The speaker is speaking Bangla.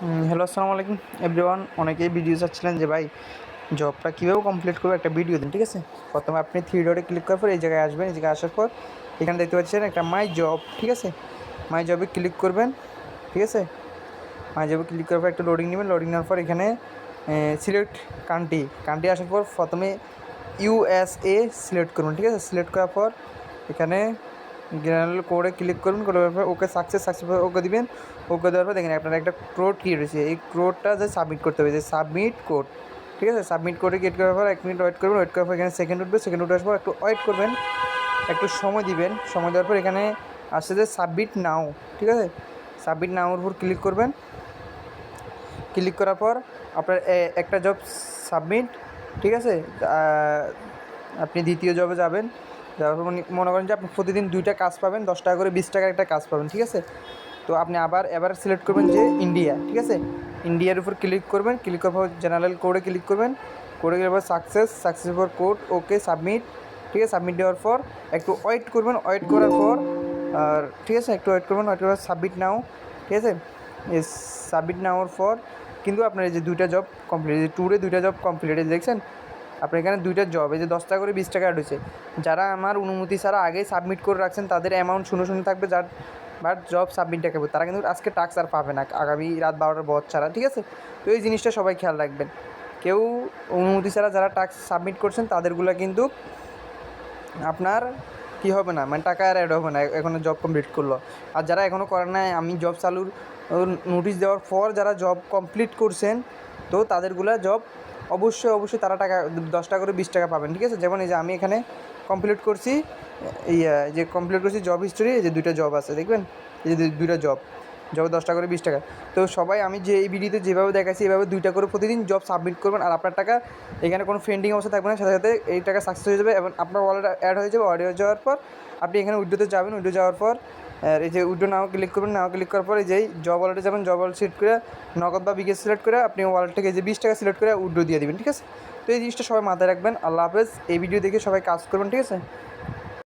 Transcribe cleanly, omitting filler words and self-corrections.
হ্যালো, আসসালামু আলাইকুম এভরিওয়ান। অনেকেই ভিডিও চাচ্ছিলেন যে ভাই জবটা কীভাবে কমপ্লিট করবো, একটা ভিডিও দিন। ঠিক আছে, প্রথমে আপনি থ্রি ডটে ক্লিক করার পর এই জায়গায় আসবেন। এই জায়গায় আসার পর এখানে দেখতে পাচ্ছেন একটা মাই জব। ঠিক আছে, মাই জবে ক্লিক করবেন। ঠিক আছে, মাই জবে ক্লিক করার পর একটু লোডিং নেবেন। লোডিং নেওয়ার পর এখানে সিলেক্ট কান্ট্রি আসার পর প্রথমে ইউএসএ সিলেক্ট করুন। ঠিক আছে, সিলেক্ট করার পর এখানে জেনারেল কোডে ক্লিক করুন। করার পর ওকে সাকসেসফুল ওকে দিবেন। ওকে দেওয়ার পর দেখেন আপনার একটা কোড ক্রিয়েট হয়েছে। এই কোডটা যে সাবমিট করতে হবে, যে সাবমিট কোড। ঠিক আছে, সাবমিট কোডে ক্রিয়েট করার পর 1 মিনিট ওয়েট করবেন। ওয়েট করার পর এখানে সেকেন্ড উঠবে। সেকেন্ড উঠার পর একটু ওয়েট করবেন, একটু সময় দিবেন। সময় দেওয়ার পর এখানে আসছে যে সাবমিট নাও। ঠিক আছে, সাবমিট নাওর উপর ক্লিক করবেন। ক্লিক করার পর আপনার একটা জব সাবমিট। ঠিক আছে, আপনি দ্বিতীয় জবে যাবেন। যাওয়ার পর মনে করেন যে আপনি প্রতিদিন 2টা কাজ পাবেন, 10 টাকা করে, 20 টাকার একটা কাজ পাবেন। ঠিক আছে, তো আপনি এবার সিলেক্ট করবেন যে ইন্ডিয়া। ঠিক আছে, ইন্ডিয়ার উপর ক্লিক করবেন। ক্লিক করার পর জেনারেল কোডে ক্লিক করবেন। কোডে গেলে পর success for code, okay submit. ঠিক আছে, সাবমিট দেওয়ার পর একটু ওয়েট করবেন। ওয়েট করার পর আর ঠিক আছে, একটু ওয়েট করবেন। ওয়েট করার সাবমিট নাও। ঠিক আছে, এই সাবমিট নেওয়ার পর কিন্তু আপনার এই যে 2টা জব কমপ্লিট, এই যে ট্যুরে 2টা জব কমপ্লিট, দেখছেন আপনার এখানে 2টা জব, এই যে 10 টাকা করে 20 টাকা অ্যাড হয়েছে। যারা আমার অনুমতি ছাড়া আগেই সাবমিট করে রাখছেন তাদের অ্যামাউন্ট শূন্য থাকবে। বাট জব সাবমিট দেখাবে, তারা কিন্তু আজকে টাস্ক আর পাবে না আগামী রাত 12টার পর ছাড়া। ঠিক আছে, তো এই জিনিসটা সবাই খেয়াল রাখবেন। কেউ অনুমতি ছাড়া যারা টাস্ক সাবমিট করছেন তাদেরগুলো কিন্তু আপনার কী হবে না, মানে টাকা আর অ্যাড হবে না এখনও জব কমপ্লিট করলো। আর যারা এখনও করেন নাই, আমি জব চালুর নোটিশ দেওয়ার পর যারা জব কমপ্লিট করছেন, তো তাদেরগুলা জব অবশ্যই তারা টাকা 10 টাকা করে 20 টাকা পাবেন। ঠিক আছে, যেমন এই যে আমি এখানে কমপ্লিট করছি, এই যে কমপ্লিট করছি জব হিস্টোরি, এই যে 2টা জব আছে দেখবেন, এই যে 2টা জব 10 টাকা করে 20 টাকা। তো সবাই আমি যে এই ভিডিওতে যেভাবে দেখাচ্ছি এভাবে 2টা করে প্রতিদিন জব সাবমিট করবেন। আর আপনার টাকা এখানে কোনো পেন্ডিং অবস্থা থাকবে না, সাথে সাথে এই টাকা সাকসেস হয়ে যাবে এবং আপনার ওয়ালেটে অ্যাড হয়ে যাবে। অ্যাড হয়ে যাওয়ার পর আপনি এখানে উইড্রোতে যাবেন। উইড্রো যাওয়ার পর এই যে উইড্রো নাও ক্লিক করবেন। নাও ক্লিক করার পর এই যে জব ওয়ালেটে যাবেন। জব ওয়ালেট সিলেক্ট করে নগদ বা বিকাশ সিলেক্ট করে আপনি ওয়ালেট থেকে যে 20 টাকা সিলেক্ট করে উইড্রো দিয়ে দেবেন। ঠিক আছে, তো এই জিনিসটা সবাই মাথায় রাখবেন। আল্লাহ হাফেজ। এই ভিডিও দেখে সবাই কাজ করবেন। ঠিক আছে।